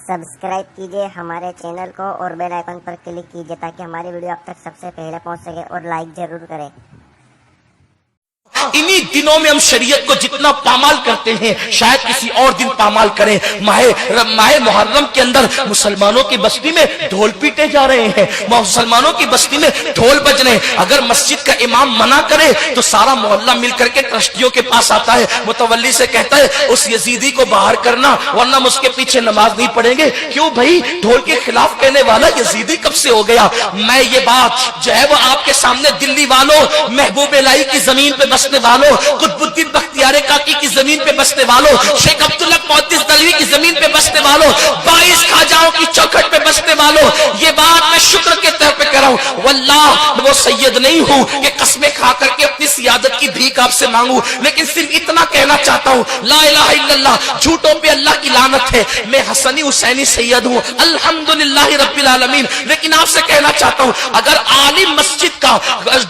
Subscribe कीजिए हमारे channel को और बेल आइकन पर क्लिक कीजिए ताकि हमारी वीडियो आप तक सबसे पहले पहुंच सके और लाइक जरूर करें। इन्हीं दिनों में हम शरीयत को जितना पामाल करते हैं शायद किसी और दिन पामाल करें। माह मुहर्रम के अंदर मुसलमानों की बस्ती में ढोल पीटे जा रहे हैं, मुसलमानों की बस्ती में ढोल बज रहे हैं। अगर मस्जिद का इमाम मना करे तो सारा मोहल्ला मिलकर के ट्रस्टियों के पास आता है, मुतवल्ली से कहता है उस यजीदी को बाहर करना वरना हम उसके पीछे नमाज नहीं पढ़ेंगे। क्यों भाई, ढोल के खिलाफ कहने वाला यजीदी कब से हो गया? मैं ये बात जो है वो आपके सामने दिल्ली वालों, महबूब इलाही की जमीन पे बसने वालों, कुतुबुद्दीन बख्तियार काकी की जमीन पे बसने वालों, शेख अब्दुल्ला मुहद्दिस दलवी की जमीन पे बसने वालों, 22 खाजाओं की चौखट पे बसने वालों, ये बात मैं शुक्र के तौर पे कर रहा हूं। वल्लाह मैं वो सैयद नहीं हूं कि कस्में खा करके अपनी सियादत की भीख आपसे मांगू, लेकिन सिर्फ इतना कहना चाहता हूं, ला इलाहा इल्लल्लाह, झूठों पे अल्लाह की लानत है। मैं हसनी हुसैनी सैयद हूं, अल्हम्दुलिल्लाह रब्बिल आलमीन। लेकिन आपसे कहना चाहता हूं, अगर आलिम मस्जिद का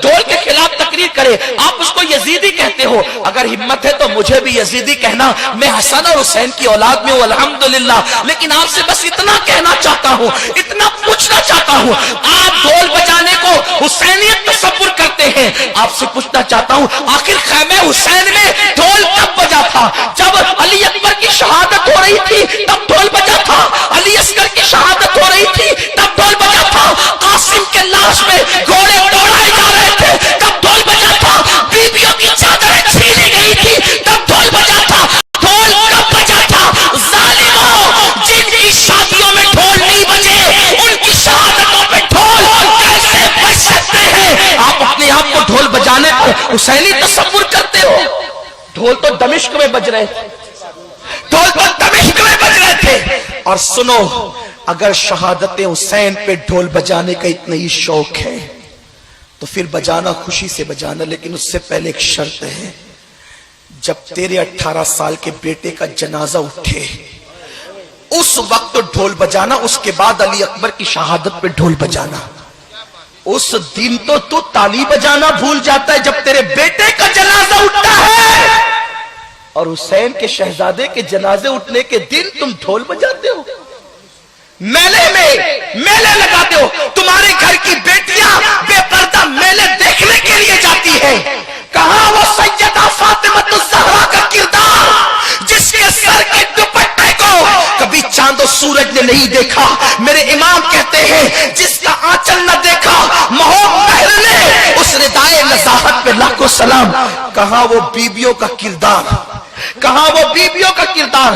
ढोल के खिलाफ तकरीर करे, आप उसको यजीदी कहते हो, अगर हिम्मत है तो मुझे भी यजीदी कहना। मैं हसन और हुसैन की औलाद में हूं, अल्हम्दुलिल्लाह। लेकिन आपसे बस इतना कहना चाहता हूं, इतना पूछना चाहता हूं, आप ढोल बजाने को हुसैनियत तसव्वुर करते हैं, आपसे पूछना चाहता हूं, आखिर खैमे हुसैन में ढोल कब बजा था? जब अली अकबर की शहादत हो रही थी तब ढोल बजा था, अली असगर की शहादत हो रही थी तब ढोल बजा था, कासिम के लाश में घोड़े दौड़ाए जा रहे थे तब ढोल बजा था, बीबियों की चादरें छीनी गई थी तब ढोल बजा था। ढोल कब बजा था? जालिमों, जिनकी शादियों में ढोल नहीं बजे उनकी शहादतों पे ढोल कैसे बज सकते हैं? आप अपने आप को ढोल बजाने को हुसैनी तसव्वुर करते हो। ढोल तो दमिश्क में बज रहे थे, ढोल तो दमिश्क में बज रहे थे। और सुनो, अगर शहादत हुसैन पे ढोल बजाने का इतना ही शौक है तो फिर बजाना, खुशी से बजाना, लेकिन उससे पहले एक शर्त है, जब तेरे 18 साल के बेटे का जनाजा उठे उस वक्त ढोल बजाना, उसके बाद अली अकबर की शहादत पे ढोल बजाना। उस दिन तो तू ताली बजाना भूल जाता है जब तेरे बेटे का जनाजा उठता है, और हुसैन के शहजादे के जनाजे उठने के दिन तुम ढोल बजाते हो, मेले में मेले लगाते हो। तुम्हारे घर की बेटियां बेपर्दा मेले देखने के लिए जाती है। कहां वो सैयदा फातिमतुज़ ज़हरा का किरदार जिसके सर के दुपट्टे को कभी चांद और सूरज ने नहीं देखा? मेरे इमाम कहते हैं जिसका आंचल न देखा महबूब महर ने, उस रिदाए नज़ाहत पे लाखों सलाम। कहां वो बीबियों का किरदार, कहां वो बीबियों का किरदार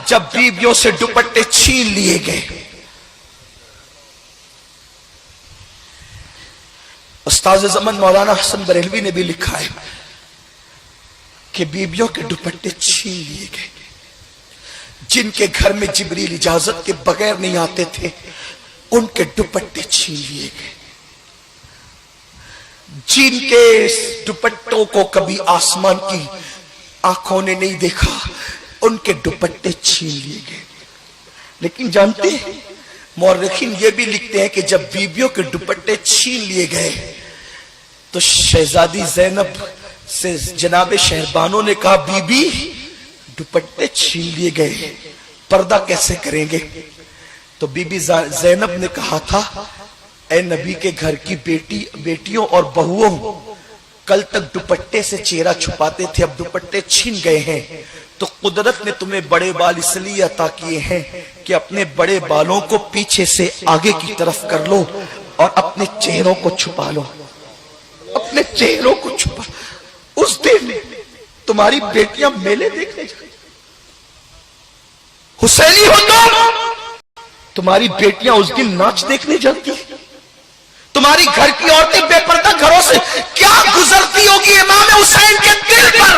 जब बीबियों से दुपट्टे छीन लिए गए? उस्ताद ज़मान मौलाना हसन बरेलवी ने भी लिखा है कि बीबियों के दुपट्टे छीन लिए गए। जिनके घर में जिब्रील इजाजत के बगैर नहीं आते थे उनके दुपट्टे छीन लिए गए। जिनके दुपट्टों को कभी आसमान की आंखों ने नहीं देखा उनके दुपट्टे छीन लिए गए। लेकिन जानते हैं, मौरखीन ये भी लिखते हैं कि जब बीबियों के दुपट्टे छीन लिए गए तो शहजादी ज़ैनब से जनाबे शहरबानों ने कहा, बीबी दुपट्टे छीन लिए गए, पर्दा कैसे करेंगे? तो बीबी ज़ैनब ने कहा था, ए नबी के घर की बेटियों और बहुओं, कल तक दुपट्टे से चेहरा छुपाते थे, अब दुपट्टे छीन गए हैं तो कुदरत ने तुम्हें बड़े बाल इसलिए अता किए हैं कि अपने बड़े बालों को पीछे से आगे की तरफ कर लो और अपने चेहरों को छुपा लो, अपने चेहरों को छुपा। उस दिन तुम्हारी बेटियां मेले देखने जाती, हुसैनी हो तुम्हारी बेटियां उस दिन नाच देखने जाती, तुम्हारी घर की औरतें बेपर्दा घरों से क्या गुजरती होगी इमाम हुसैन के दिल पर।